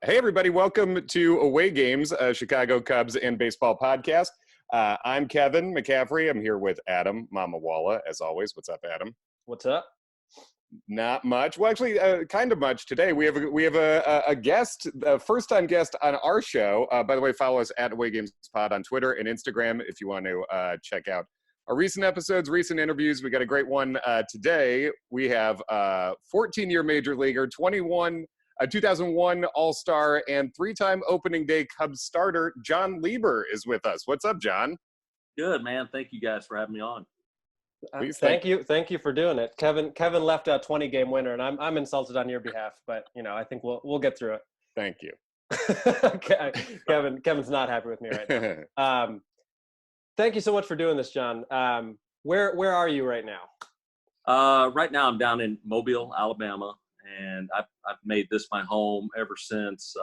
Hey, everybody. Welcome to Away Games, a Chicago Cubs and baseball podcast. I'm Kevin McCaffrey. I'm here with Adam Mamawala, as always. What's up, Adam? What's up? Not much. Well, actually, kind of much today. We have a guest, a first-time guest on our show. By the way, follow us at Away Games Pod on Twitter and Instagram if you want to check out our recent episodes, recent interviews. We got a great one today. We have 14-year major leaguer, 2001 All-Star, and three-time opening day Cubs starter, Jon Lieber is with us. What's up, Jon? Good, man. Thank you guys for having me on. Thank you for doing it. Kevin left a 20-game winner, and I'm insulted on your behalf, but I think we'll get through it. Thank you. Kevin's not happy with me right now. Thank you so much for doing this, Jon. Where are you right now? Right now I'm down in Mobile, Alabama, and I've made this my home ever since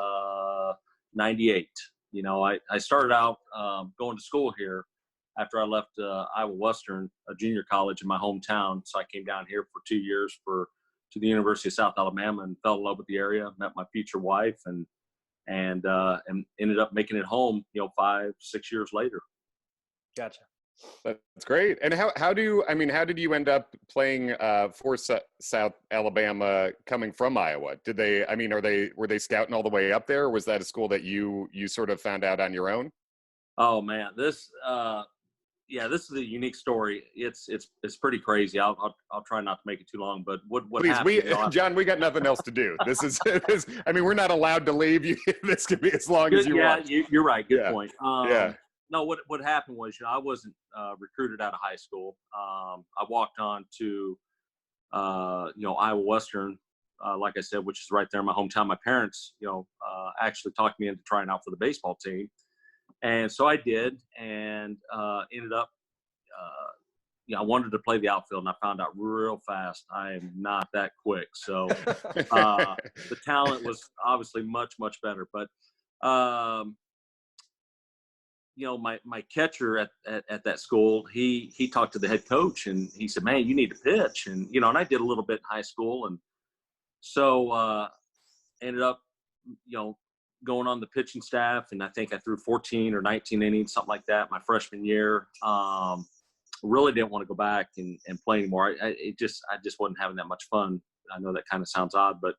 '98. I started out going to school here after I left Iowa Western, a junior college in my hometown. So I came down here for 2 years to the University of South Alabama and fell in love with the area, met my future wife, and ended up making it home, 5-6 years later. Gotcha. That's great. And how did you end up playing for South Alabama coming from Iowa? Were they scouting all the way up there, or was that a school that you sort of found out on your own? Oh man, this is a unique story. It's pretty crazy. I'll try not to make it too long, but what Please, happened? Jon, we got nothing else to do. This is we're not allowed to leave you. This could be as long as you want. Yeah, you're right. Good Yeah. point. No, what happened was, I wasn't recruited out of high school. I walked on to, Iowa Western, like I said, which is right there in my hometown. My parents, actually talked me into trying out for the baseball team. And so I did, and ended up, I wanted to play the outfield, and I found out real fast I am not that quick. So the talent was obviously much, much better. But my catcher at that school, he talked to the head coach, and he said, "Man, you need to pitch." And and I did a little bit in high school, and so ended up going on the pitching staff, and I think I threw 14 or 19 innings, something like that, my freshman year. Really didn't want to go back and play anymore. I just wasn't having that much fun. I know that kind of sounds odd, but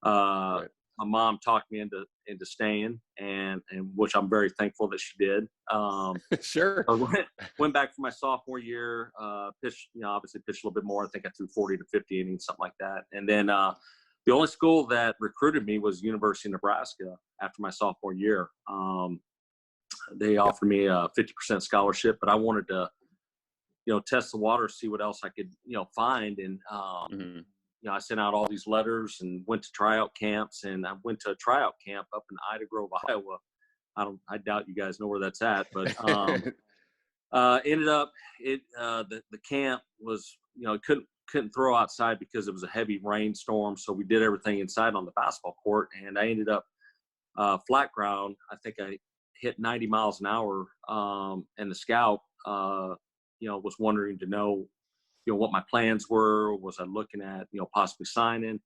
Right. My mom talked me into staying, and which I'm very thankful that she did. Sure. I went back for my sophomore year, pitched, obviously pitched a little bit more. I think I threw 40 to 50 innings, something like that. And then the only school that recruited me was University of Nebraska after my sophomore year. They offered me a 50% scholarship, but I wanted to, test the water, see what else I could, find. And, I sent out all these letters and went to tryout camps, and I went to a tryout camp up in Ida Grove, Iowa. I doubt you guys know where that's at, but ended up the camp was, couldn't throw outside because it was a heavy rainstorm. So we did everything inside on the basketball court, and I ended up flat ground. I think I hit 90 miles an hour. And the scout, was wondering to know, what my plans were. Was I looking at, possibly signing?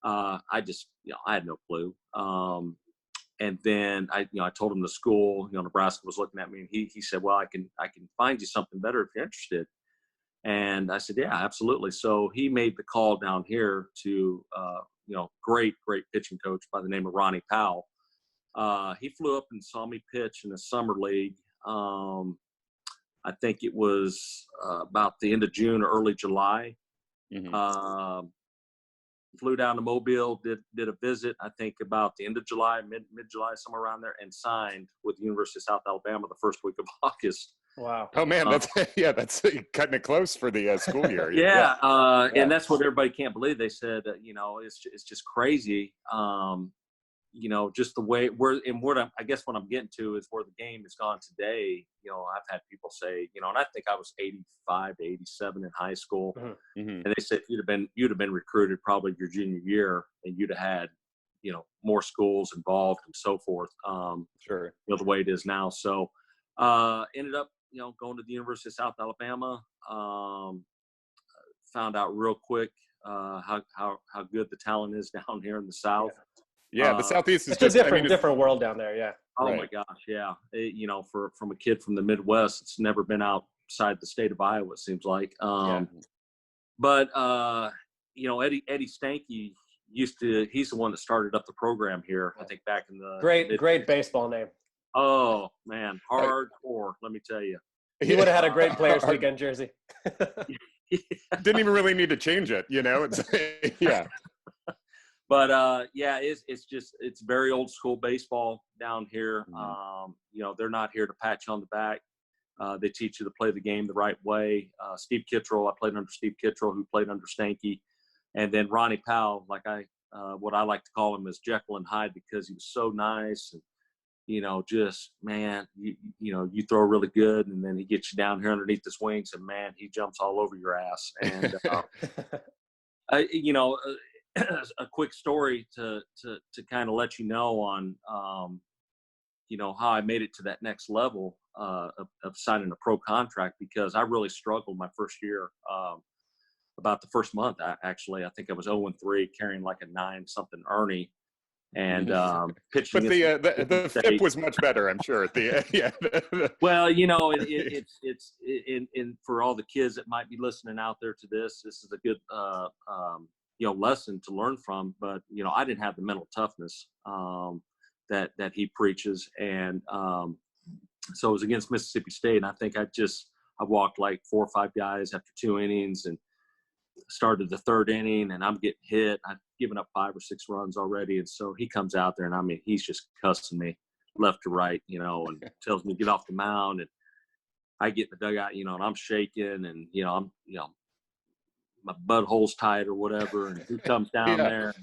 I had no clue. And then I told him the school, Nebraska was looking at me, and he said, "Well, I can find you something better if you're interested." And I said, "Yeah, absolutely." So he made the call down here to, great pitching coach by the name of Ronnie Powell. He flew up and saw me pitch in the summer league. I think it was about the end of June or early July. Mm-hmm. Flew down to Mobile, did a visit, I think about the end of July, mid-July, somewhere around there, and signed with the University of South Alabama the first week of August. Wow. Oh man, that's cutting it close for the school year. Yeah. And that's what everybody can't believe. They said, it's just crazy. Just the way I guess what I'm getting to is where the game has gone today. I've had people say, and I think I was 85 to 87 in high school. Mm-hmm. And they said you'd have been recruited probably your junior year, and you'd have had, more schools involved and so forth. Sure. The way it is now. So ended up, going to the University of South Alabama. Found out real quick how good the talent is down here in the South. Yeah, the Southeast is it's just, a different world down there. Yeah. Oh Right. my gosh, yeah. From a kid from the Midwest, it's never been outside the state of Iowa. It seems like. But Eddie Stanky he's the one that started up the program here. I think back in the great baseball name. Oh man, hardcore. Let me tell you. He would have had a great Players Weekend jersey. Didn't even really need to change it, It's yeah. But it's very old school baseball down here. They're not here to pat you on the back. They teach you to play the game the right way. Steve Kittrell, I played under Steve Kittrell, who played under Stanky, and then Ronnie Powell, what I like to call him is Jekyll and Hyde, because he was so nice and just man, you throw really good, and then he gets you down here underneath his wings, and man, he jumps all over your ass. And a quick story to kind of let you know on how I made it to that next level of signing a pro contract, because I really struggled my first year. About the first month, I think I was 0-3, carrying like a 9-something Ernie, and pitching. But the FIP was much better, I'm sure. Well, it's for all the kids that might be listening out there to this is a good lesson to learn from. But I didn't have the mental toughness that he preaches, and so it was against Mississippi State, and I think I walked like 4 or 5 guys after 2 innings, and started the 3rd inning, and I'm getting hit. I've given up 5 or 6 runs already, and so he comes out there, and he's just cussing me left to right, and tells me to get off the mound, and I get in the dugout, and I'm shaking, and I'm my butthole's tight or whatever, and he comes down there,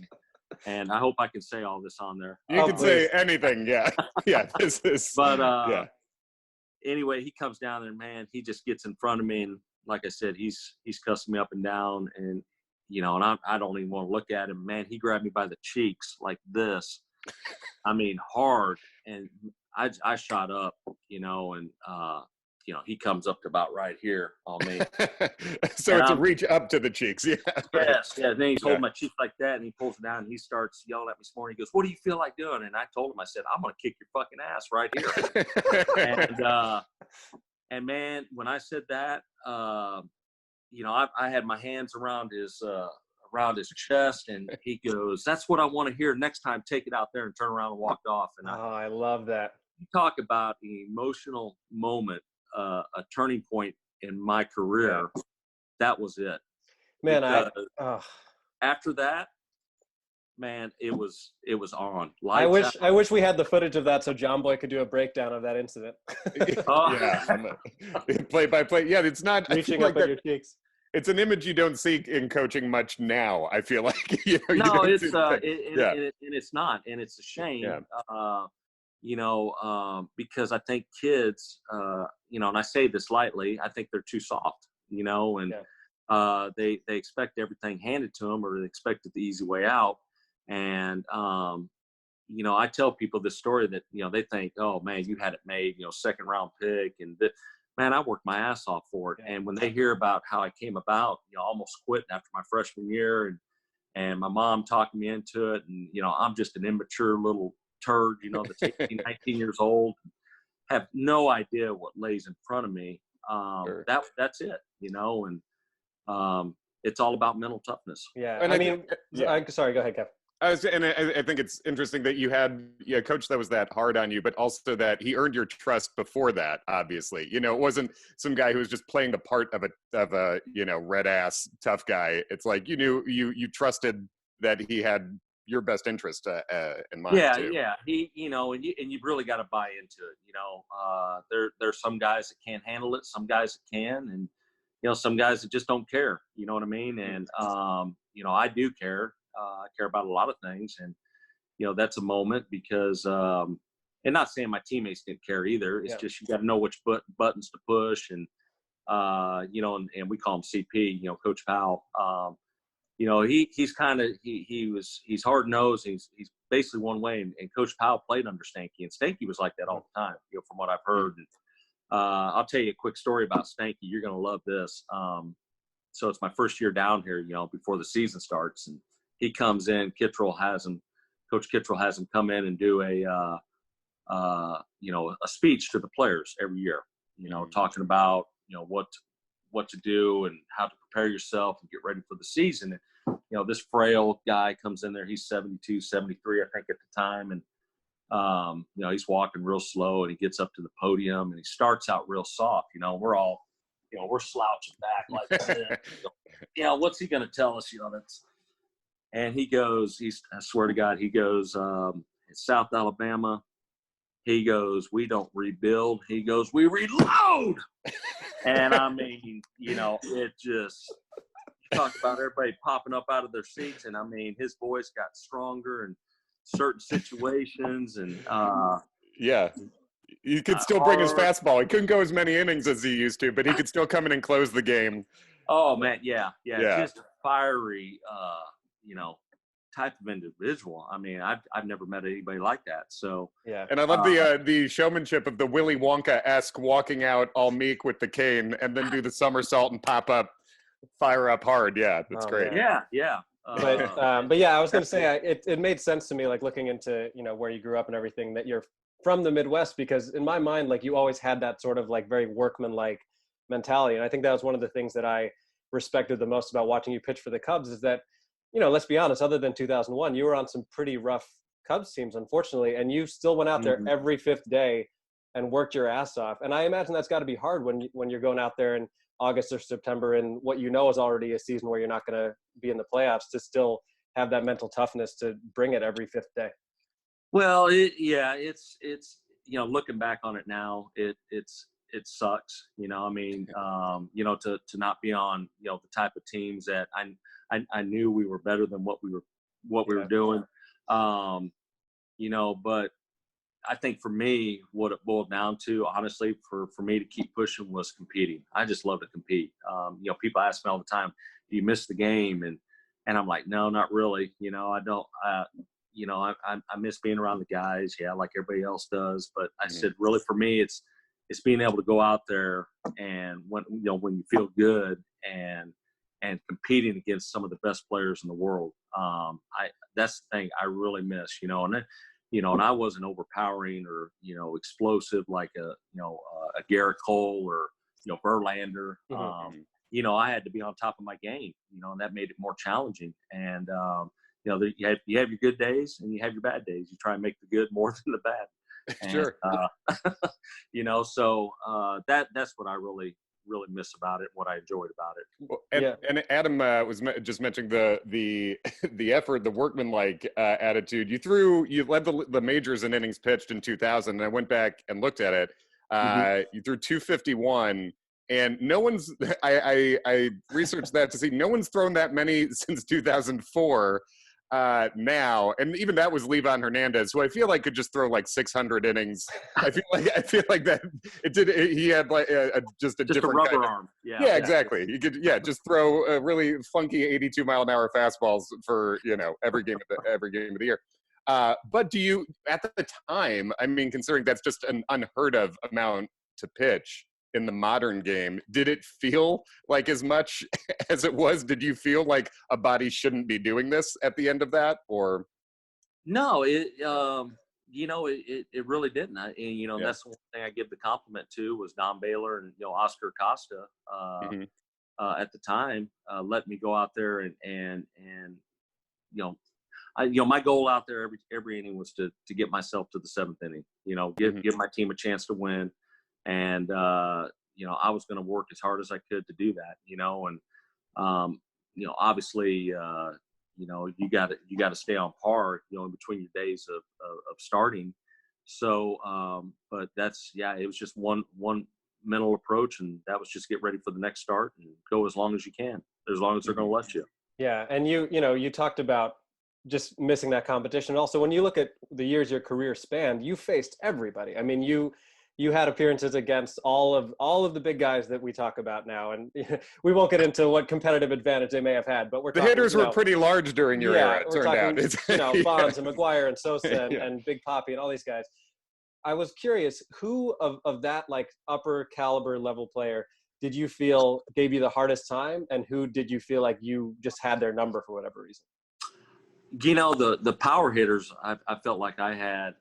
and I hope I can say all this on there. You can say anything, yeah. This is. But anyway, he comes down there, man. He just gets in front of me, and like I said, he's cussing me up and down, and and I don't even want to look at him. Man, he grabbed me by the cheeks like this, hard, and I shot up, and he comes up to about right here on me. So it's a reach up to the cheeks, yeah. Yes, yeah. And then he's holding my cheek like that, and he pulls it down, and he starts yelling at me some more. He goes, "What do you feel like doing?" And I told him, I said, "I'm gonna kick your fucking ass right here." And man, when I said that, I had my hands around his chest, and he goes, "That's what I want to hear. Next time, take it out there," and turn around and walked off. And I love that. You talk about an emotional moment, a turning point in my career. Yeah. That was it. Man, after that, man, it was on. I wish we had the footage of that so John Boy could do a breakdown of that incident. Play by play. Yeah, it's not reaching up at your cheeks. It's an image you don't see in coaching much now, I feel like. No, it's and it's not, and it's a shame. Yeah. Because I think kids, and I say this lightly, I think they're too soft, and they expect everything handed to them, or they expect it the easy way out. And, I tell people this story that, they think, oh man, you had it made, 2nd round pick. And man, I worked my ass off for it. And when they hear about how I came about, almost quit after my freshman year, and my mom talking me into it. And, I'm just an immature little turd, that's 18, 19 years old, have no idea what lays in front of me. Sure. That's it, and it's all about mental toughness. Yeah. And sorry, go ahead, Kev. I think it's interesting that you had a coach that was that hard on you, but also that he earned your trust before that. Obviously, it wasn't some guy who was just playing the part of a red ass tough guy. It's like you trusted that he had your best interest in mind. Yeah, too. yeah. He, and you've really got to buy into it. There's some guys that can't handle it, some guys that can, and some guys that just don't care. You know what I mean? And I do care. I care about a lot of things, and that's a moment because and not saying my teammates didn't care either. It's just you got to know which buttons to push, and and we call him CP, Coach Powell. He's kind of he's hard nosed. He's basically one way, and Coach Powell played under Stanky, and Stanky was like that all the time, from what I've heard. And I'll tell you a quick story about Stanky. You're gonna love this. So it's my first year down here, before the season starts, and he comes in. Kittrell has him Coach Kittrell has him come in and do a speech to the players every year, talking about, what to do and how to prepare yourself and get ready for the season. And, this frail guy comes in there, he's 72, 73, I think at the time. And, he's walking real slow and he gets up to the podium and he starts out real soft. We're all, we're slouching back like, what's he going to tell us? And he goes, I swear to God, he goes, it's South Alabama. He goes, we don't rebuild. He goes, we reload. And I mean, it just, you talk about everybody popping up out of their seats. And I mean, his voice got stronger in certain situations. And yeah, he could still bring his fastball. He couldn't go as many innings as he used to, but he could still come in and close the game. Oh man. Yeah. Just a fiery, type of individual. I mean, I've never met anybody like that. So yeah, and I love the showmanship of the Willy Wonka-esque walking out all meek with the cane and then do the somersault and fire up hard. Yeah, that's great. Yeah. But yeah, I was going to say it made sense to me, like looking into where you grew up and everything, that you're from the Midwest, because in my mind, like you always had that sort of like very workman-like mentality, and I think that was one of the things that I respected the most about watching you pitch for the Cubs is that. Let's be honest, other than 2001, you were on some pretty rough Cubs teams, unfortunately, and you still went out there every fifth day and worked your ass off. And I imagine that's got to be hard when you're going out there in August or September in what is already a season where you're not going to be in the playoffs, to still have that mental toughness to bring it every fifth day. Well, it's looking back on it now, it sucks. To not be on the type of teams that I knew we were better than what we were doing. But I think for me, what it boiled down to, honestly, for me to keep pushing was competing. I just love to compete. People ask me all the time, do you miss the game? And I'm like, no, not really. I don't, I miss being around the guys. Yeah, like everybody else does. But I said, really, for me, it's being able to go out there and when you feel good and competing against some of the best players in the world. That's the thing I really miss, and I wasn't overpowering or, explosive like a Garrett Cole or, Verlander. I had to be on top of my game, and that made it more challenging. And, you have your good days and you have your bad days. You try and make the good more than the bad. And, sure. So that's what I really miss about it, what I enjoyed about it. Well, and Adam was just mentioning the effort, the workman-like attitude. You led the majors in innings pitched in 2000, and I went back and looked at it. You threw 251, and no one's. I researched that to see no one's thrown that many since 2004. Now, and even that was Levan Hernandez, who I feel like could just throw like 600 innings. I feel like that it did. He had like just a different a rubber kind of, arm. Yeah, exactly. He could just throw really funky 82-mile-an-hour fastballs for every game of the year. But do you at the time? I mean, considering that's just an unheard of amount to pitch in the modern game, did it feel like as much as it was? Did you feel like a body shouldn't be doing this at the end of that, or? No, it really didn't. That's the one thing I give the compliment to was Don Baylor and Oscar Costa at the time let me go out there and my goal out there every inning was to get myself to the seventh inning. Give my team a chance to win. And, I was going to work as hard as I could to do that, obviously, you got to stay on par, in between your days of starting. So, but it was just one mental approach, and that was just get ready for the next start and go as long as you can, as long as they're going to let you. Yeah. And you talked about just missing that competition. Also, when you look at the years your career spanned, you faced everybody. I mean, you had appearances against all of the big guys that we talk about now, and we won't get into what competitive advantage they may have had. But the hitters were pretty large during your era. It turned out, Bonds and McGuire and Sosa and Big Papi and all these guys. I was curious, who of that like upper caliber level player did you feel gave you the hardest time, and who did you feel like you just had their number for whatever reason? The power hitters, I felt like I had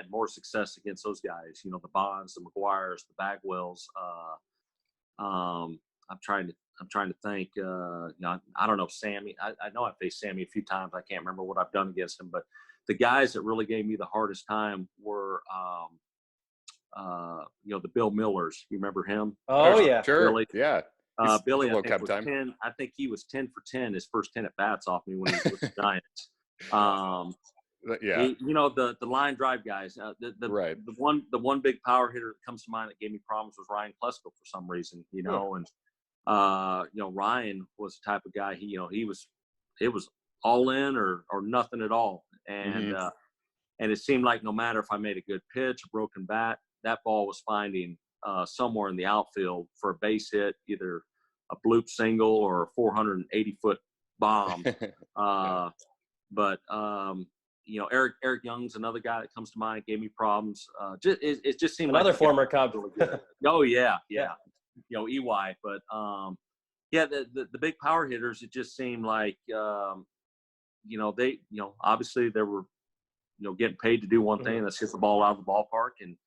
more success against those guys. The Bonds, the McGuires, the Bagwells. I'm trying to think. I don't know Sammy. I know I faced Sammy a few times. I can't remember what I've done against him, but the guys that really gave me the hardest time were, the Bill Millers. You remember him? Oh yeah, sure. Billy. Yeah. Billy, I think he was 10 for 10 his first 10 at bats off me when he was with the Giants. Yeah. The line drive guys. Right. The one big power hitter that comes to mind that gave me problems was Ryan Klesko for some reason. And Ryan was the type of guy. It was all in or nothing at all. And and it seemed like no matter if I made a good pitch, a broken bat, that ball was finding somewhere in the outfield for a base hit, either a bloop single or a 480-foot bomb. But Eric Young's another guy that comes to mind, gave me problems. It just seemed another like former Cub. Oh yeah. EY. But the big power hitters, it just seemed like they obviously they were getting paid to do one thing, that's hit the ball out of the ballpark, and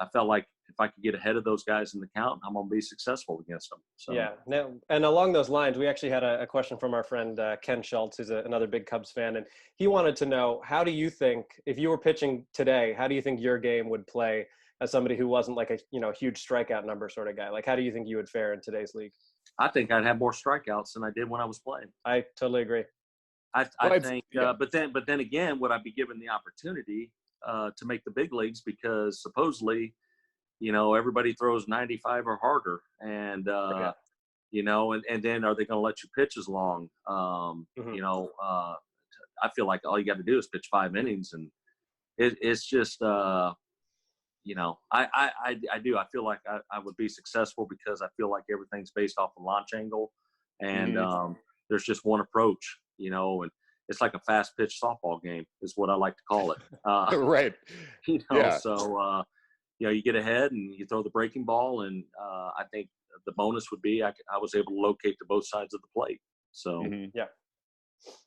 I felt like if I could get ahead of those guys in the count, I'm going to be successful against them. So. Yeah. Now, and along those lines, we actually had a question from our friend Ken Schultz, who's another big Cubs fan, and he wanted to know, how do you think, if you were pitching today, how do you think your game would play as somebody who wasn't like a huge strikeout number sort of guy? Like, how do you think you would fare in today's league? I think I'd have more strikeouts than I did when I was playing. I totally agree. I think, but then again, would I be given the opportunity to make the big leagues? Because supposedly, everybody throws 95 or harder, and and then are they going to let you pitch as long? I feel like all you got to do is pitch 5 innings, and it's just, I do. I feel like I would be successful because I feel like everything's based off the launch angle, and there's just one approach, and it's like a fast pitch softball game is what I like to call it. Right. So, you get ahead and you throw the breaking ball, and I think the bonus would be I was able to locate to both sides of the plate. So,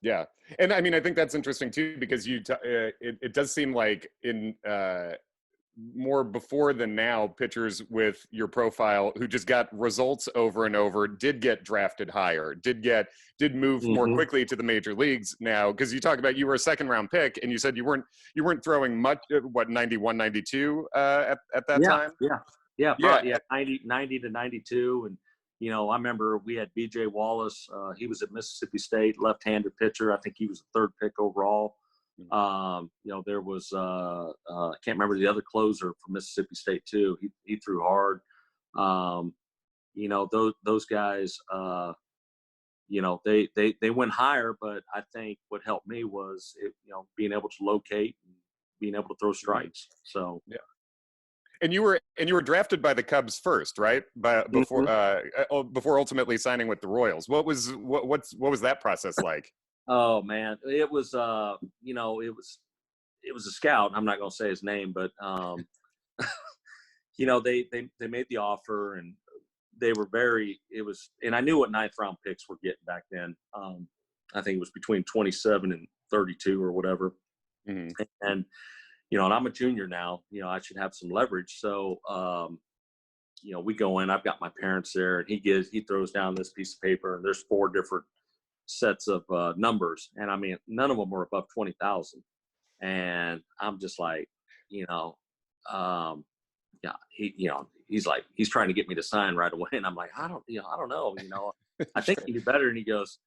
Yeah. And I mean, I think that's interesting too, because it does seem like in more before than now, pitchers with your profile who just got results over and over did get drafted higher, did move more quickly to the major leagues now. Because you talk about, you were a 2nd round pick, and you said you weren't throwing much, 91, 92 at that time? Yeah, 90 to 92. And I remember we had BJ Wallace. He was at Mississippi State, left-handed pitcher. I think he was the 3rd pick overall. There was I can't remember the other closer from Mississippi State too. He threw hard. Those guys, they went higher, but I think what helped me was being able to locate and being able to throw strikes. So yeah. And you were drafted by the Cubs first, right? Before ultimately signing with the Royals. What was that process like? Oh man, it was it was a scout. I'm not going to say his name, but they made the offer, and they were and I knew what 9th round picks were getting back then. I think it was between 27 and 32 or whatever. And and I'm a junior now. I should have some leverage. So we go in. I've got my parents there, and he throws down this piece of paper, and there's 4 different sets of numbers, and I mean, none of them were above 20,000. And I'm just like, he's like, he's trying to get me to sign right away, and I'm like, I don't know, I think you do better. And he goes,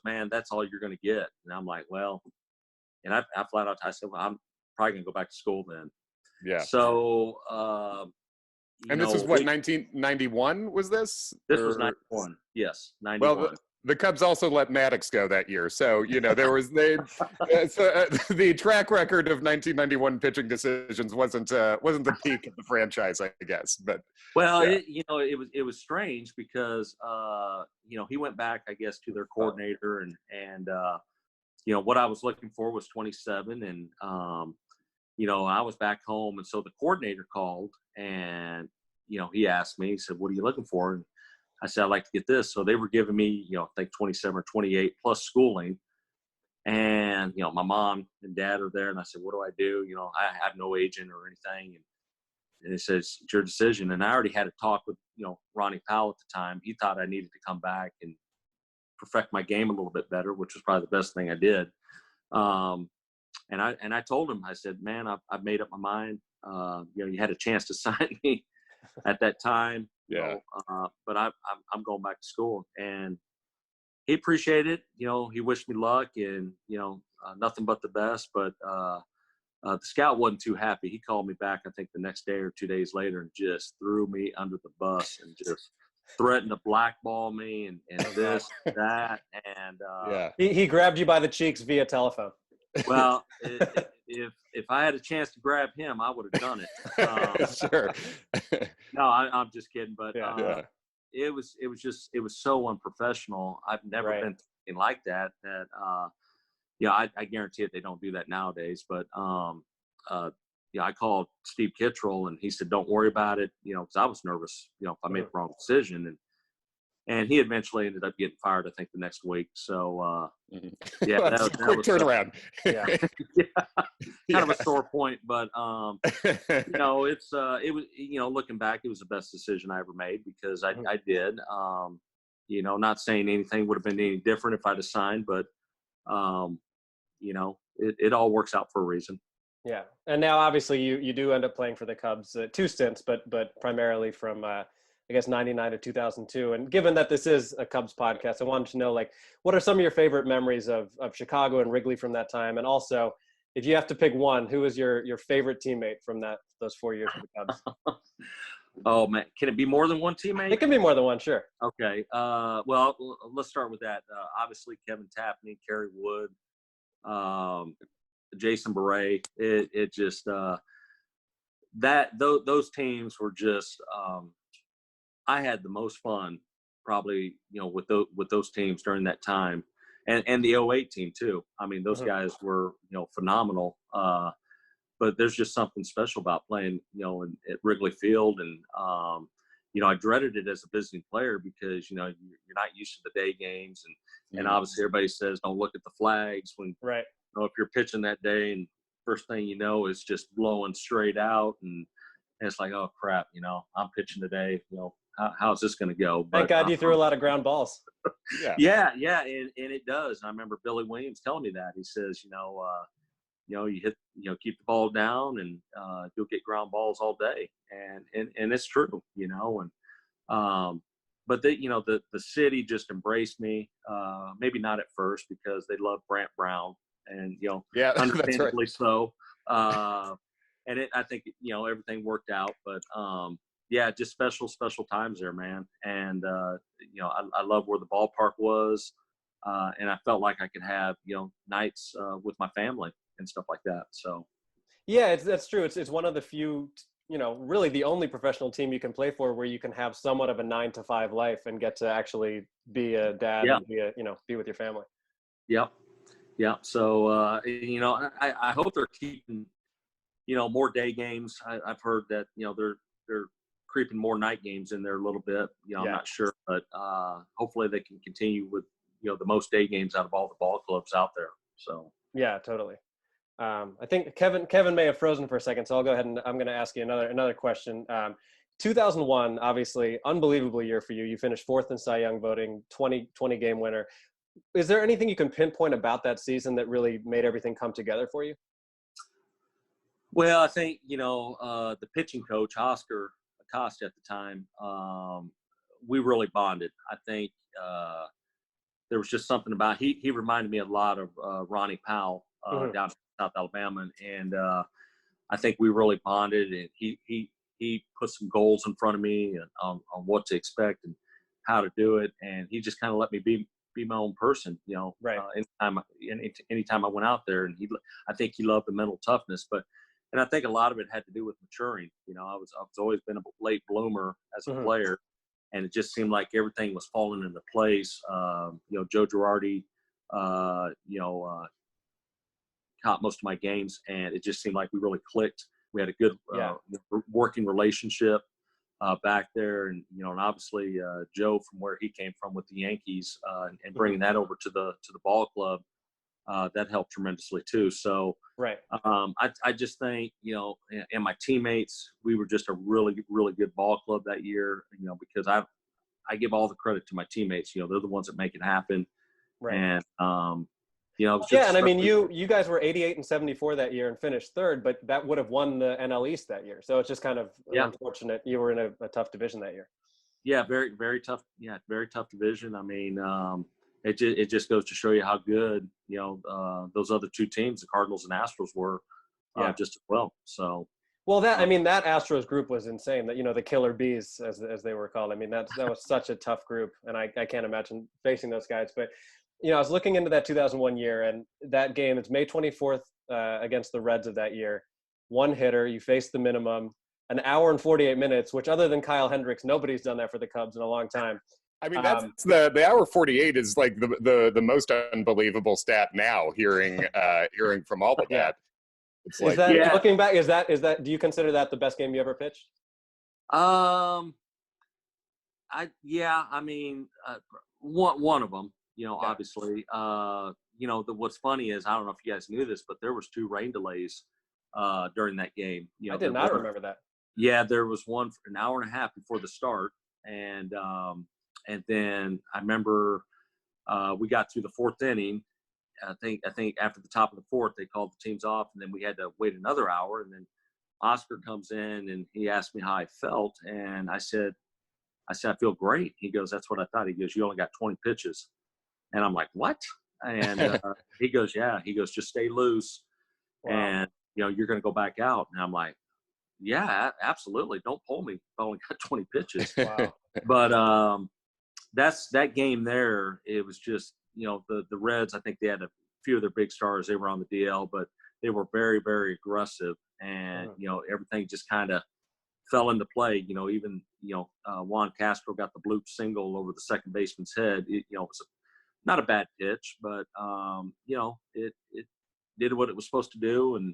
man, that's all you're going to get. And I'm like, well, and I flat out, I said, well, I'm probably going to go back to school then. Yeah. So, and this was what, 1991 was this? This was 91. Yes, 91. Well, the Cubs also let Maddox go that year, so there was the track record of 1991 pitching decisions wasn't the peak of the franchise, I guess. But it was strange because he went back, I guess, to their coordinator, and what I was looking for was 27, and I was back home, and so the coordinator called, and he asked me, he said, "What are you looking for?" And I said, I'd like to get this. So they were giving me, I think 27 or 28 plus schooling. And, my mom and dad are there. And I said, what do I do? I have no agent or anything. And he says, it's your decision. And I already had a talk with, Ronnie Powell at the time. He thought I needed to come back and perfect my game a little bit better, which was probably the best thing I did. And I told him, I said, man, I've made up my mind. You had a chance to sign me at that time, but I'm going back to school. And he appreciated it. He wished me luck and, nothing but the best. But the scout wasn't too happy. He called me back, I think, the next day or 2 days later and just threw me under the bus and just threatened to blackball me and this, that. And he grabbed you by the cheeks via telephone. Well, if I had a chance to grab him, I would have done it. Sure. No, I'm just kidding. But it was so unprofessional. I've never been anything like that. I guarantee it. They don't do that nowadays. But I called Steve Kittrell and he said, "Don't worry about it." Because I was nervous. If I made the wrong decision, and he eventually ended up getting fired, I think, the next week. So, that was a quick turnaround. Kind of a sore point, but it was, looking back, it was the best decision I ever made because I did. Not saying anything would have been any different if I'd have signed, but it all works out for a reason. Yeah, and now obviously you do end up playing for the Cubs, 2 stints, but primarily from I guess 99 to 2002. And given that this is a Cubs podcast, I wanted to know, what are some of your favorite memories of Chicago and Wrigley from that time? And also, if you have to pick one, who is your favorite teammate from those 4 years for the Cubs? Oh man, can it be more than one teammate? It can be more than one, sure. Okay. Well, let's start with that. Obviously, Kevin Tapney, Kerry Wood, Jason Beret. It just those teams were just. I had the most fun probably, with those teams during that time and the 08 team too. I mean, those guys were, phenomenal. But there's just something special about playing, at Wrigley Field. And, I dreaded it as a visiting player because, you're not used to the day games and obviously everybody says, don't look at the flags when, if you're pitching that day and first thing you know is just blowing straight out and it's like, oh crap, I'm pitching today, how's this going to go? But, thank God you threw a lot of ground balls. Yeah. And it does. And I remember Billy Williams telling me that. He says, you hit, keep the ball down and you'll get ground balls all day. And it's true, but the city just embraced me. Maybe not at first because they loved Brant Brown and, understandably so. And I think, everything worked out, but just special times there, man. And, I love where the ballpark was. And I felt like I could have, nights with my family and stuff like that. So. Yeah, that's true. It's one of the few, really the only professional team you can play for where you can have somewhat of a 9-to-5 life and get to actually be a dad and be with your family. Yep. Yeah. So, I hope they're keeping, more day games. I've heard that, they're creeping more night games in there a little bit. I'm not sure, but hopefully they can continue with, the most day games out of all the ball clubs out there. So. Yeah, totally. I think Kevin may have frozen for a second, so I'll go ahead and I'm going to ask you another question. 2001, obviously, unbelievable year for you. You finished 4th in Cy Young voting, 20 game winner. Is there anything you can pinpoint about that season that really made everything come together for you? Well, I think, the pitching coach, Oscar Acosta at the time, we really bonded. I think there was just something about he reminded me a lot of Ronnie Powell down in South Alabama. And I think we really bonded, and he put some goals in front of me on what to expect and how to do it. And he just kind of let me be my own person, anytime I went out there. And I think he loved the mental toughness, and I think a lot of it had to do with maturing. I was always been a late bloomer as a player, and it just seemed like everything was falling into place. Joe Girardi, caught most of my games, and it just seemed like we really clicked. We had a good working relationship. back there, and and obviously Joe from where he came from with the Yankees, and bringing that over to the ball club, that helped tremendously too. So Right. I just think and my teammates, we were just a really really good ball club that year. Because I give all the credit to my teammates. They're the ones that make it happen. Right. And yeah, and I mean, you guys were 88 and 74 that year and finished third, but that would have won the NL East that year. So it's just kind of unfortunate you were in a tough division that year. Yeah, very very tough. Yeah, very tough division. I mean, it just goes to show you how good those other two teams, the Cardinals and Astros, were just as well. So. Well, that Astros group was insane. That the Killer Bees, as they were called. I mean, that was such a tough group, and I can't imagine facing those guys. But I was looking into that 2001 year, and that game, it's May 24th against the Reds of that year. One hitter, you faced the minimum, an hour and 48 minutes, which other than Kyle Hendricks, nobody's done that for the Cubs in a long time. I mean, that's the hour 48 is like the most unbelievable stat now. Hearing from all of that. It's like, looking back, is that do you consider that the best game you ever pitched? I mean, one of them, obviously, what's funny is, I don't know if you guys knew this, but there was 2 rain delays, during that game. I did not remember that. Yeah, there was one for an hour and a half before the start. And then I remember, we got through the 4th inning. I think after the top of the 4th, they called the teams off, and then we had to wait another hour. And then Oscar comes in and he asked me how I felt, and I said I feel great. He goes, "That's what I thought." He goes, "You only got 20 pitches," and I'm like, "What?" And he goes, "Yeah." He goes, "Just stay loose, and you're going to go back out." And I'm like, "Yeah, absolutely. Don't pull me. I only got 20 pitches." Wow. But that's that game there. It was just. The Reds, I think they had a few of their big stars. They were on the DL, but they were very, very aggressive. And, everything just kind of fell into play. Even, Juan Castro got the bloop single over the second baseman's head. It was not a bad pitch, but, it did what it was supposed to do, and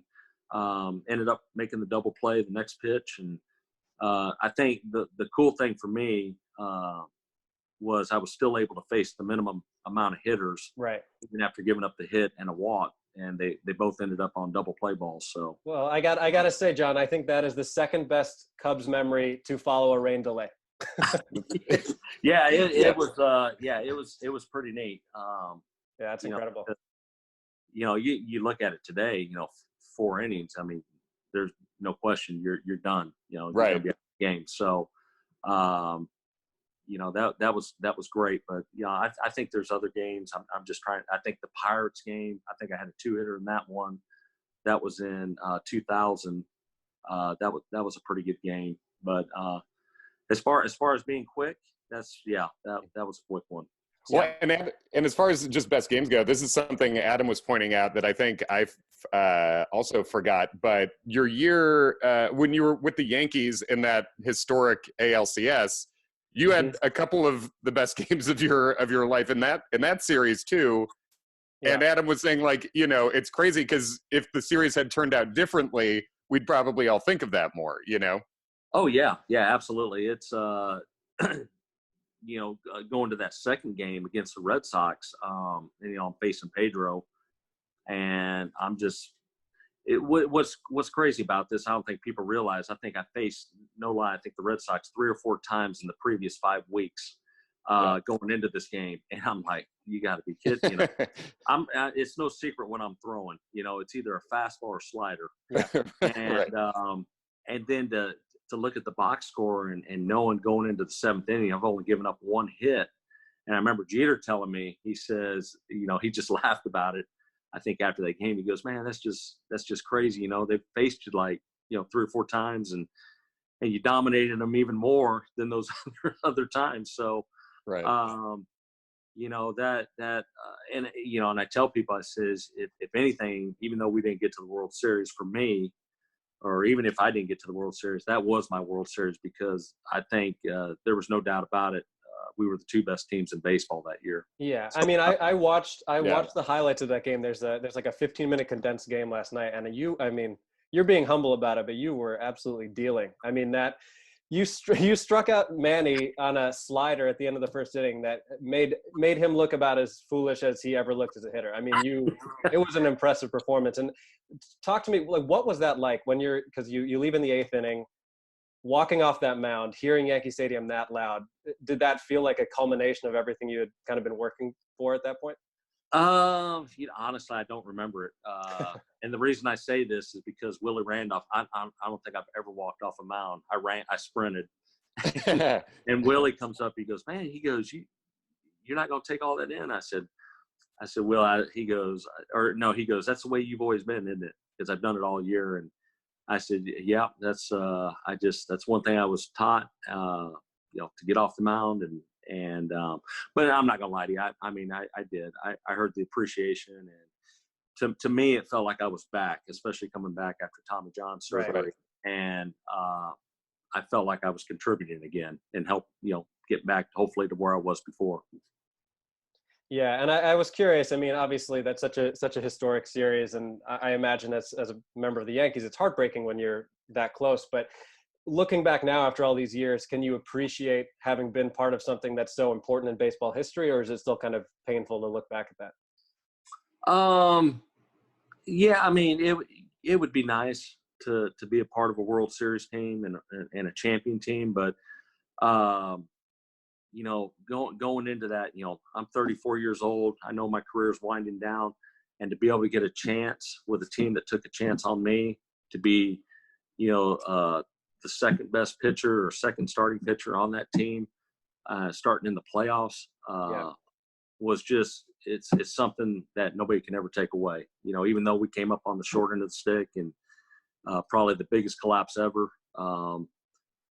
ended up making the double play the next pitch. And I think the cool thing for me was I was still able to face the minimum amount of hitters, right? Even after giving up the hit and a walk, and they both ended up on double play balls. So, well, I got to say, John, I think that is the second best Cubs memory to follow a rain delay. It was pretty neat. Yeah, that's incredible. You look at it today, 4 innings. I mean, there's no question you're done. Right. Game. So. That was great, but I think there's other games. I'm just trying. I think the Pirates game. I think I had a 2-hitter in that one. That was in 2000. That was a pretty good game. But as far as being quick, that was a quick one. Well, and as far as just best games go, this is something Adam was pointing out that I think I also forgot. But your year when you were with the Yankees in that historic ALCS. You had a couple of the best games of your life in that series too. Yeah. And Adam was saying, like, it's crazy because if the series had turned out differently, we'd probably all think of that more, Oh yeah, absolutely. It's going to that second game against the Red Sox, I'm facing Pedro, and I'm just what's crazy about this, I don't think people realize, I think I faced, no lie, I think the Red Sox 3 or 4 times in the previous 5 weeks going into this game. And I'm like, you got to be kidding. It's no secret when I'm throwing, it's either a fastball or slider. And, and then to look at the box score and knowing going into the 7th inning, I've only given up 1 hit. And I remember Jeter telling me, he says, he just laughed about it. I think after that game, he goes, "Man, that's just crazy. They've faced you like, 3 or 4 times and you dominated them even more than those other times." So, right. And I tell people, I says, if anything, even though we didn't get to the World Series, for me, or even if I didn't get to the World Series, that was my World Series, because I think there was no doubt about it. We were the 2 best teams in baseball that year. Yeah, I mean, I watched the highlights of that game. There's like a 15-minute condensed game last night, and you're being humble about it, but you were absolutely dealing. I mean, that you struck out Manny on a slider at the end of the first inning that made him look about as foolish as he ever looked as a hitter. I mean, it was an impressive performance. And talk to me, like, what was that like when because you leave in the 8th inning, walking off that mound, hearing Yankee Stadium that loud? Did that feel like a culmination of everything you had kind of been working for at that point? Honestly, I don't remember it. And the reason I say this is because Willie Randolph, I don't think I've ever walked off a mound. I sprinted. And Willie comes up, he goes, man, you're not going to take all that in. I said, Will, he goes, that's the way you've always been, isn't it? Because I've done it all year. And I said, yeah, that's one thing I was taught, to get off the mound but I'm not gonna lie to you. I mean, I did. I heard the appreciation, and to me, it felt like I was back, especially coming back after Tommy John surgery. Right. And I felt like I was contributing again and help get back hopefully to where I was before. Yeah, and I was curious. I mean, obviously that's such a historic series, and I imagine as a member of the Yankees, it's heartbreaking when you're that close. But looking back now after all these years, can you appreciate having been part of something that's so important in baseball history, or is it still kind of painful to look back at that? Yeah, I mean, it would be nice to be a part of a World Series team and a champion team, but going into that, I'm 34 years old. I know my career is winding down, and to be able to get a chance with a team that took a chance on me to be, the second best pitcher or second starting pitcher on that team, starting in the playoffs, was just, it's something that nobody can ever take away. Even though we came up on the short end of the stick and probably the biggest collapse ever.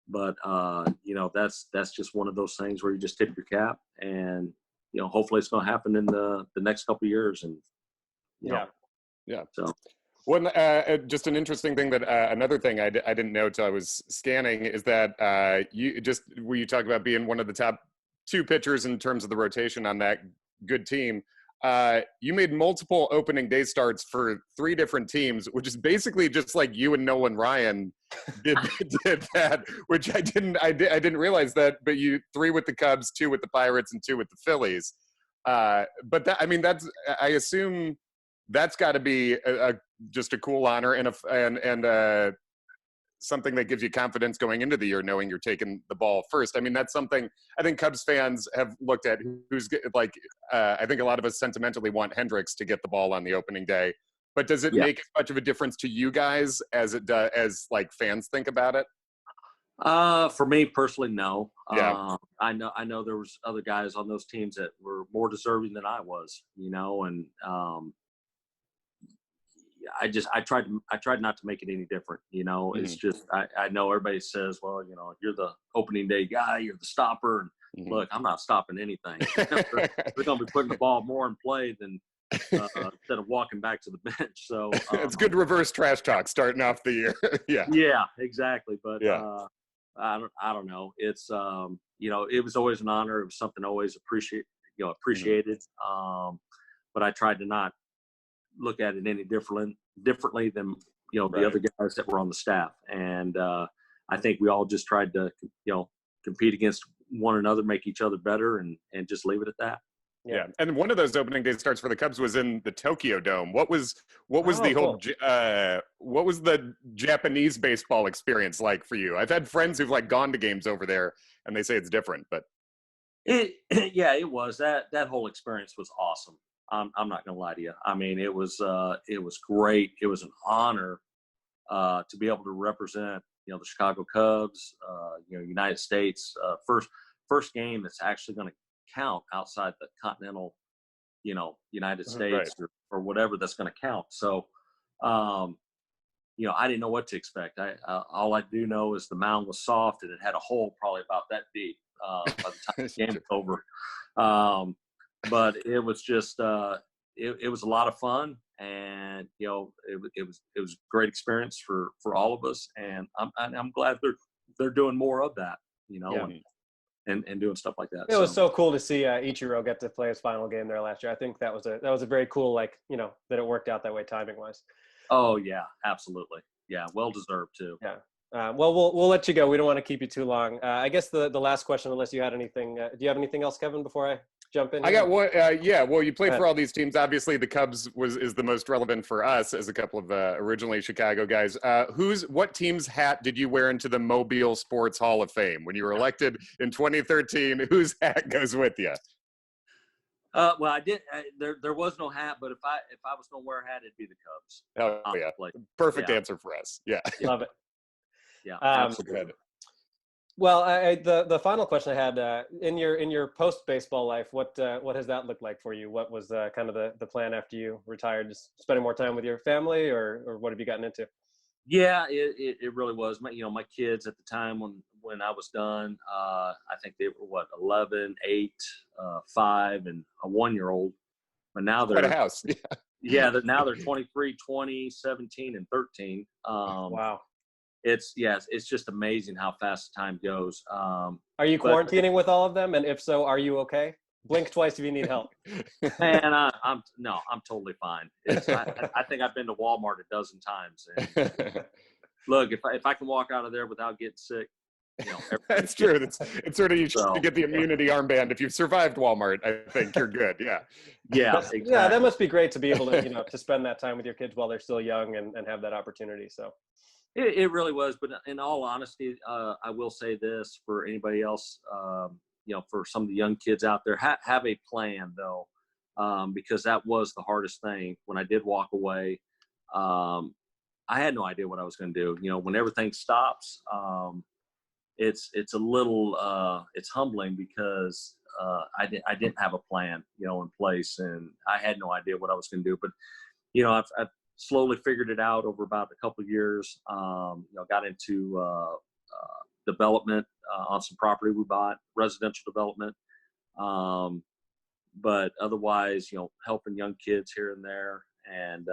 But that's just one of those things where you just tip your cap, and, hopefully it's going to happen in the next couple of years. And, Yeah. So. One, just an interesting thing that another thing I didn't know till I was scanning is that when you talk about being one of the top 2 pitchers in terms of the rotation on that good team, you made multiple opening day starts for 3 different teams, which is basically just like you and Nolan Ryan did that, which I didn't realize that, but you 3 with the Cubs, 2 with the Pirates, and 2 with the Phillies. But that, I mean, I assume that's got to be just a cool honor and something that gives you confidence going into the year, knowing you're taking the ball first. I mean, that's something I think Cubs fans have looked at. Who's like, I think a lot of us sentimentally want Hendricks to get the ball on the opening day, but does it make as much of a difference to you guys as it does as like fans think about it? For me personally, no. Yeah. I know there was other guys on those teams that were more deserving than I was, and I tried not to make it any different. It's just, I know everybody says, well, you're the opening day guy, you're the stopper. And look, I'm not stopping anything. They're going to be putting the ball more in play than instead of walking back to the bench. So it's good reverse trash talk starting off the year. Yeah, exactly. But I don't know. It's it was always an honor. It was something always appreciated. But I tried to not look at it any differently than the other guys that were on the staff. And I think we all just tried to compete against one another, make each other better, and just leave it at that. Yeah. And one of those opening day starts for the Cubs was in the Tokyo Dome. What was the whole what was the Japanese baseball experience like for you? I've had friends who've like gone to games over there and they say it's different, but it was that whole experience was awesome. I'm not gonna lie to you. I mean, it was great. It was an honor to be able to represent the Chicago Cubs, United States, first game that's actually going to count outside the continental, United States or whatever that's going to count. So, I didn't know what to expect. All I do know is the mound was soft and it had a hole probably about that deep by the time the game was over. But it was just it was a lot of fun, and it was a great experience for all of us, and I'm glad they're doing more of that, and doing stuff like that. It was so cool to see Ichiro get to play his final game there last year. I think that was a very cool, that it worked out that way timing wise. Oh yeah, absolutely. Yeah, well deserved too. Yeah. Well, we'll let you go. We don't want to keep you too long. I guess the last question, unless you had anything. Do you have anything else, Kevin, before I jump in? I got one. Yeah. Well, you played for all these teams. Obviously, the Cubs is the most relevant for us as a couple of originally Chicago guys. What team's hat did you wear into the Mobile Sports Hall of Fame when you were elected in 2013? Whose hat goes with you? Well, I did. There was no hat, but if I was going to wear a hat, it'd be the Cubs. Oh yeah, perfect answer for us. Yeah, love it. Yeah, absolutely. Well, the final question I had in your post baseball life, what has that looked like for you? What was kind of the plan after you retired? Just spending more time with your family, or what have you gotten into? Yeah, it really was. My kids at the time when I was done, I think they were 11, 8, 5, and a 1-year-old. But now they're quite a house. Yeah, now they're 23, 20, 17, and 13. Wow. It's just amazing how fast time goes. Are you quarantining with all of them? And if so, are you okay? Blink twice if you need help. Man, I'm totally fine. I think I've been to Walmart a dozen times. And look, if I can walk out of there without getting sick, that's true. It's sort of you should get the immunity armband. If you've survived Walmart, I think you're good. Yeah. Yeah. Exactly. Yeah, that must be great to be able to to spend that time with your kids while they're still young and have that opportunity. So. It really was, but in all honesty, I will say this for anybody else, for some of the young kids out there, have a plan though, because that was the hardest thing. When I did walk away, I had no idea what I was going to do. When everything stops, it's a little, it's humbling because I didn't have a plan, in place, and I had no idea what I was going to do. But I've slowly figured it out over about a couple of years. Got into development on some property we bought, residential development. But otherwise, helping young kids here and there, and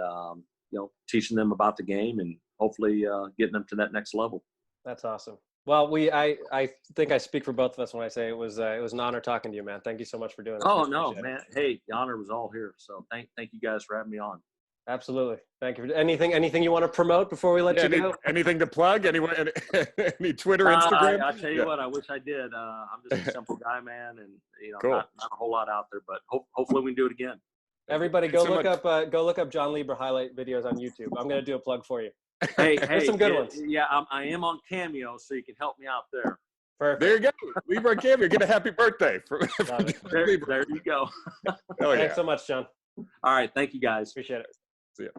teaching them about the game, and hopefully getting them to that next level. That's awesome. Well, I think I speak for both of us when I say it was an honor talking to you, man. Thank you so much for doing this. Oh no, man. Hey, the honor was all here. So thank you guys for having me on. Absolutely. Thank you. Anything you want to promote before we let you go? Anything to plug? Any Twitter, Instagram? I tell you what, I wish I did. I'm just a simple guy, man, and cool. not a whole lot out there. But hopefully we can do it again. Everybody, go look up Jon Lieber highlight videos on YouTube. I'm going to do a plug for you. Hey, there's some good ones. Yeah, I am on Cameo, so you can help me out there. Perfect. There you go. Lieber on Cameo. Get a happy birthday. There you go. Thanks so much, Jon. All right. Thank you, guys. Appreciate it. See ya.